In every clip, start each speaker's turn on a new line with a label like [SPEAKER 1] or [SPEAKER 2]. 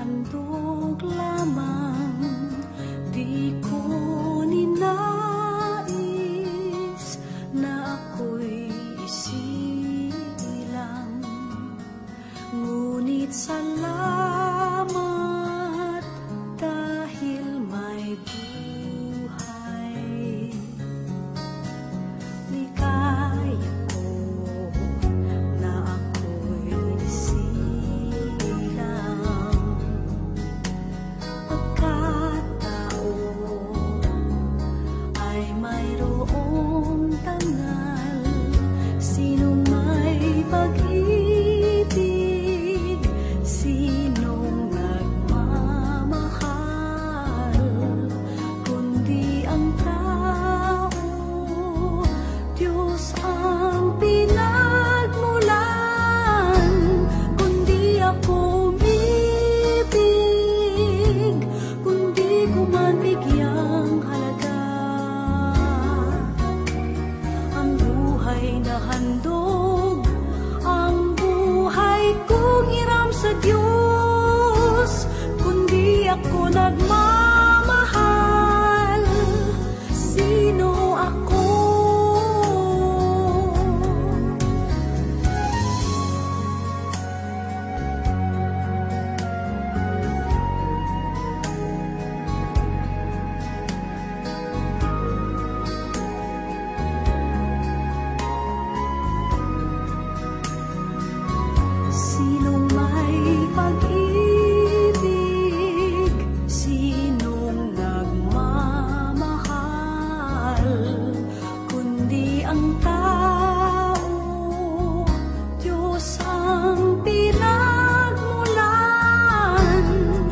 [SPEAKER 1] handog lamang, di ko ninais na ako'y isilang. Ngunit salamat dahil may buhay. Ligaya ko na ako'y isilang. Pagkataon ay mayroong tangal, sinong may pag-ibig, sinong nagmamahal, kundi ang tao, Diyos ang pinagmulan. Kundi ako umibig, kundi ko man bigyang halaga ang buhay na handog, ang buhay kong hiram sa Diyos. Kundi ako nagmamahal, sino ako? Sinong may pag-ibig, sinong nagmamahal, kundi ang tao, Diyos ang pinagmulan.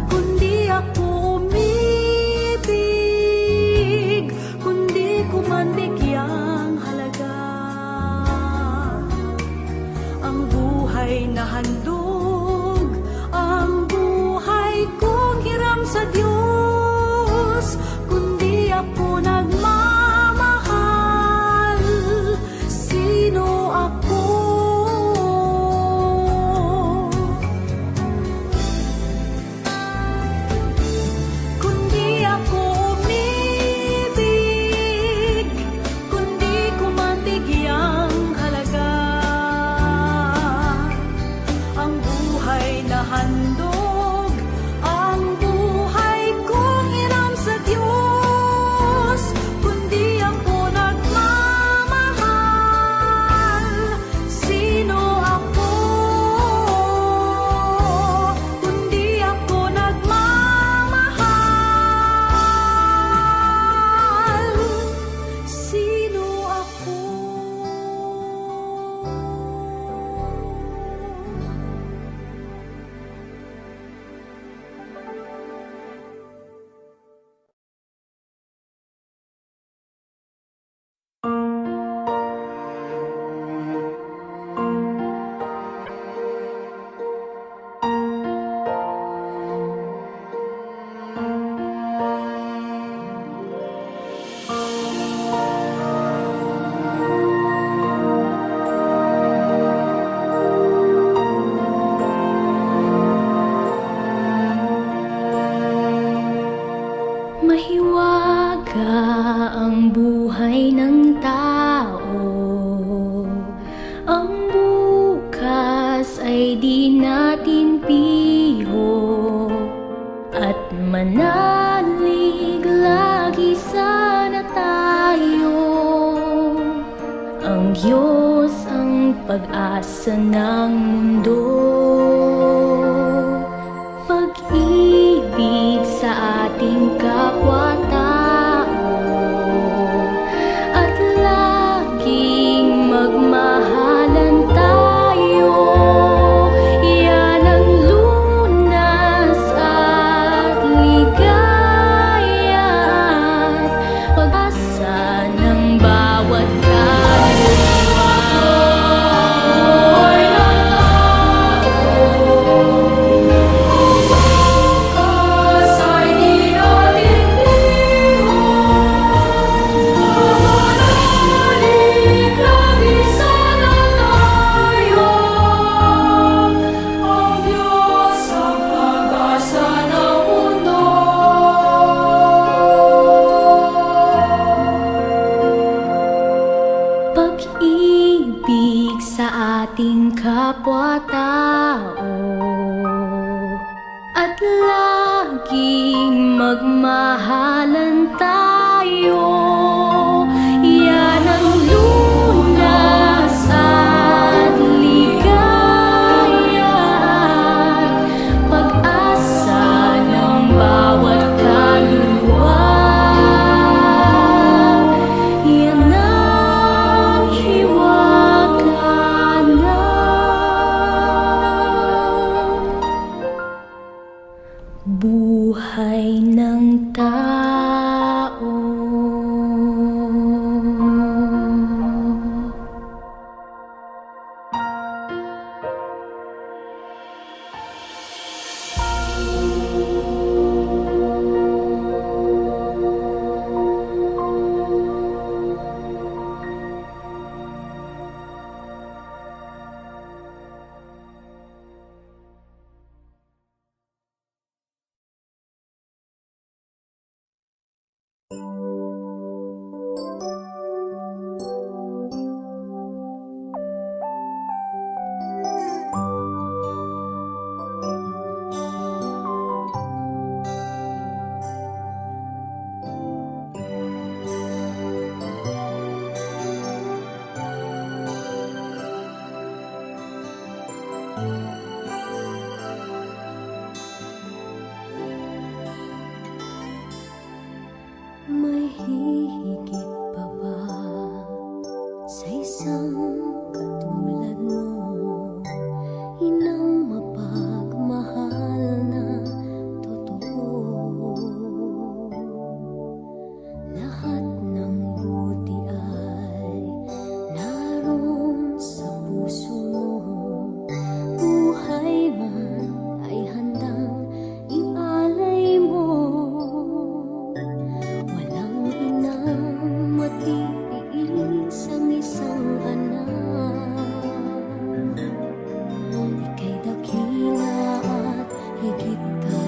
[SPEAKER 1] Kundi ako umibig, kundi ko man bigyang halaga ang buhay na handog, ang buhay kong hiram sa Diyos. Kundi ako nagmamahal, sino ako? Kundi ako umibig, kundi ko man bigyang halaga ang buhay na handog, ang buhay kong hiram sa Diyos. Kundi ako nagmamahal, sino ako? Kundi ako nagmamahal, sino ako? Mahiwaga ang buhay ng tao, ang bukas ay di natin piho, at manalig lagi sana tayo. Ang Diyos ang pag-asa ng mundo, pag-ibig sa ating kapwa-tao, at laging magmahalan tayo. Yan ang lunas at ligaya at pag-asa ng bawat kaluluwa. magmahalan tayo. Yan ang lunas at ligaya at pag-asa ng bawat kaluluwa. Yan ang hiwaga na buhay ng tao. May hihigit pa ba sa isang katulad mo? Inang mapagmahal na totoo. Lahat ng buti ay naroon sa puso mo. Buhay man ay handang ialay mo. Walang inang matiis ang isang anak. Ika'y dakila at higit ka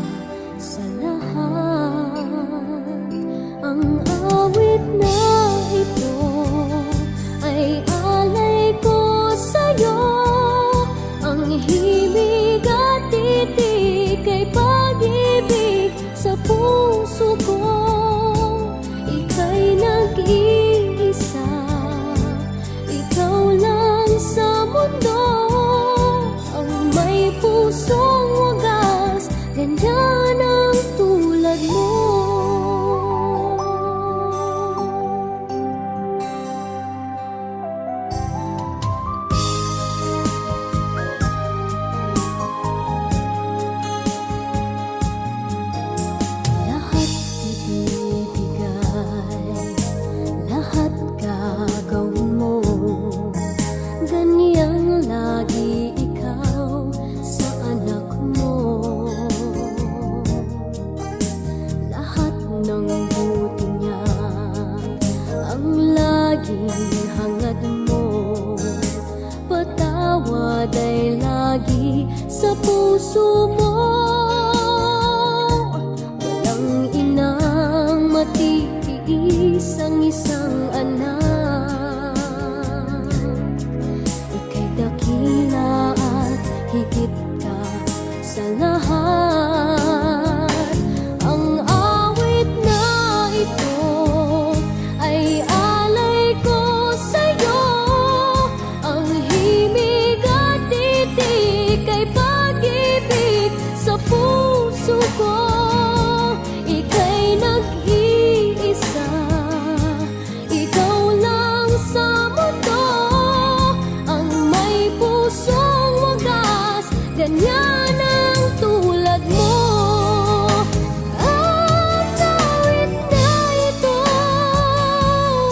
[SPEAKER 1] sa lahat. Ang awit na ito ay alay ko sa'yo. Ang himig at titig ay pag-ibig sa puso ko. Ika'y nag-iisa, ikaw lang sa mundo. Ang may pusong wagas, ganyan ang tulad mo. Lahat ibibigay, lahat gagawin mo. Ganyang lagi ikaw sa anak mo. Lahat ng buti niya ang laging hangad mo. Patawad ay lagi sa puso mo. Walang inang matiis ang isang anak. Ika'y dakila at higit ka sa lahat. Ang awit na ito ay alay ko sa'yo. Ang himig at titig ay pag-ibig sa puso ko. Ika'y nag-iisa, ikaw lang sa mundo. Ang may pusong wagas, ganyan ang tulad mo. Ang awit na ito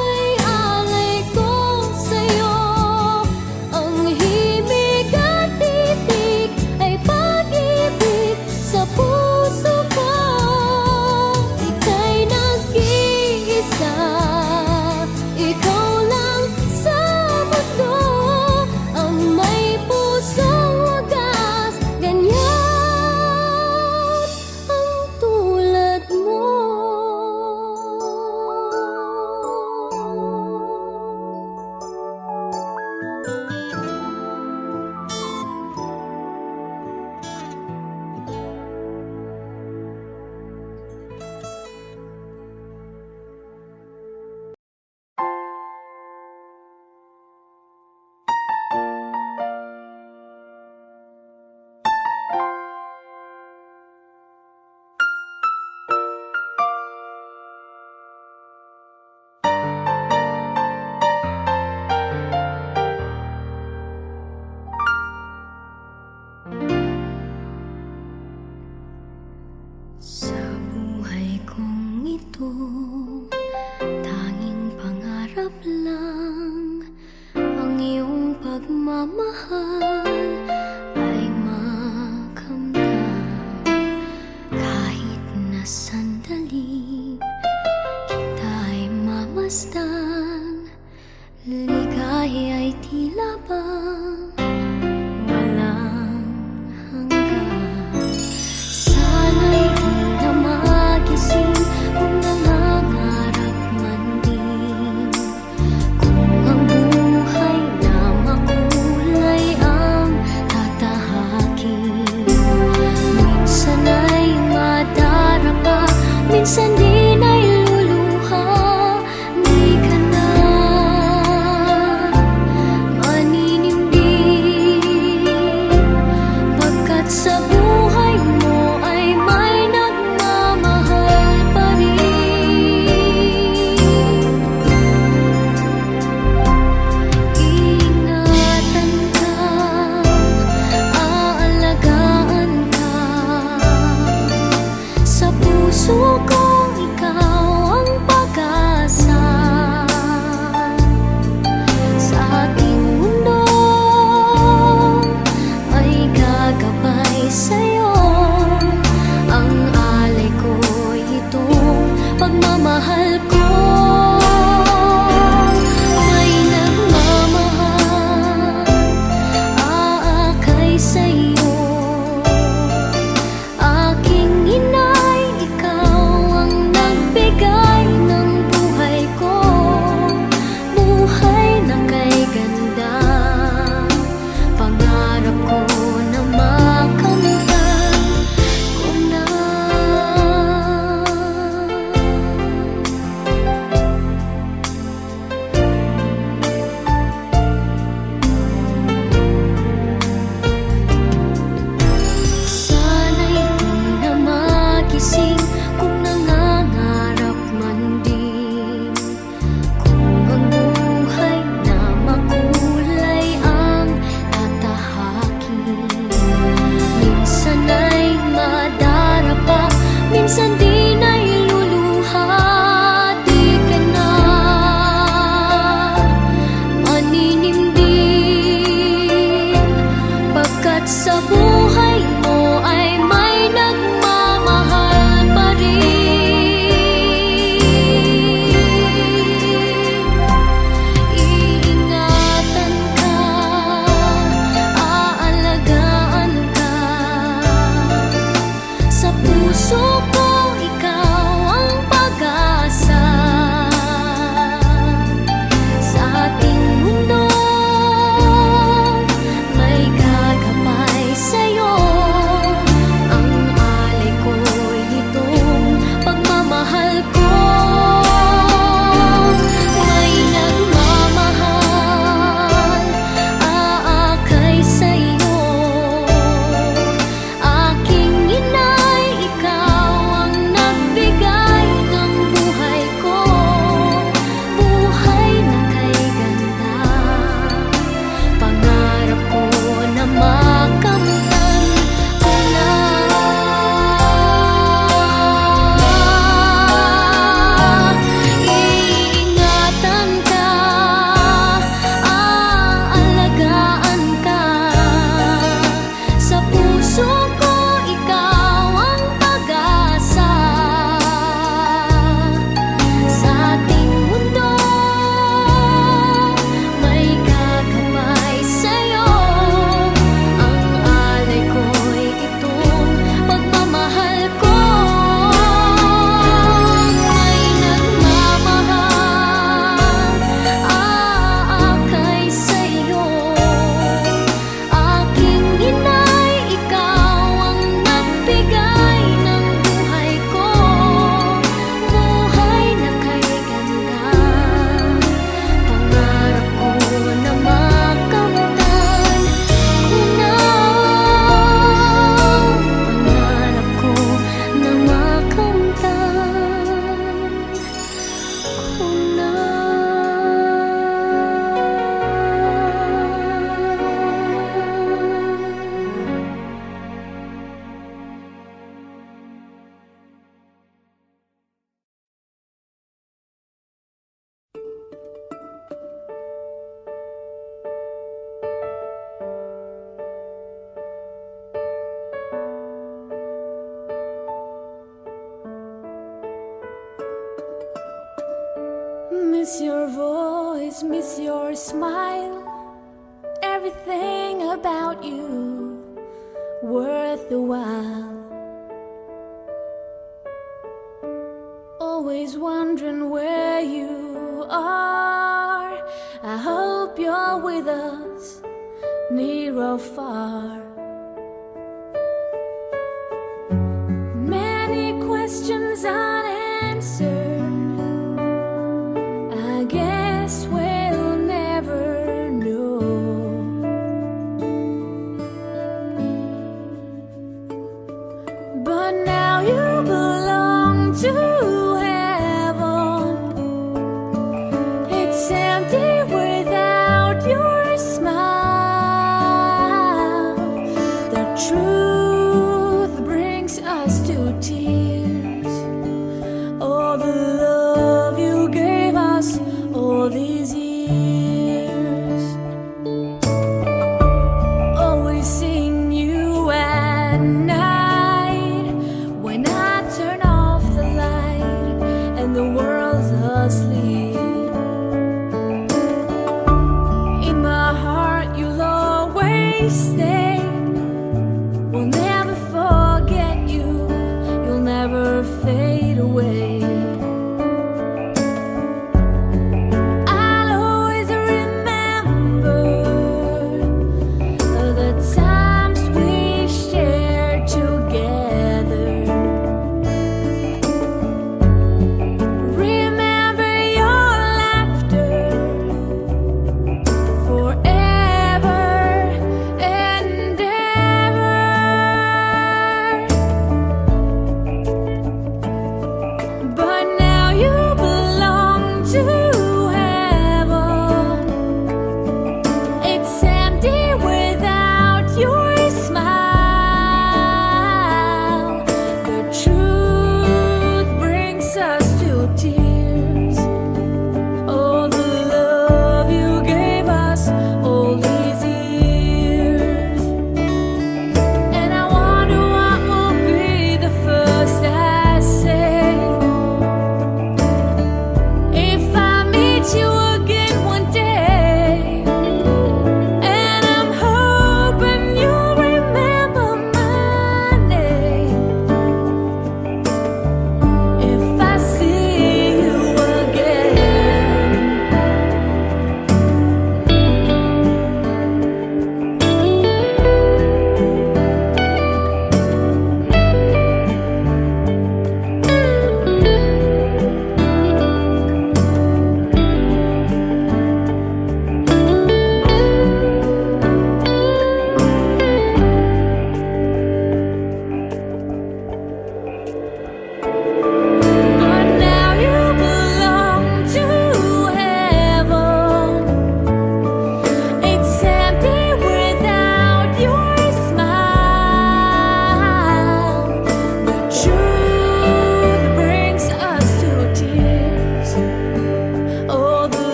[SPEAKER 1] ay alay ko sa'yo. Ang himig at titig ay pag-ibig sa puso ko. Ika'y nag-iisa, ikaw lang sa mundo. Ang may pusong wagas, ganyan Miss your voice, miss your smile, everything about you worth the while. Always wondering where you are. I hope you're with us, near or far. Many questions unanswered, I guess we'll never know. But now you belong to heaven. It's empty without your smile. The truth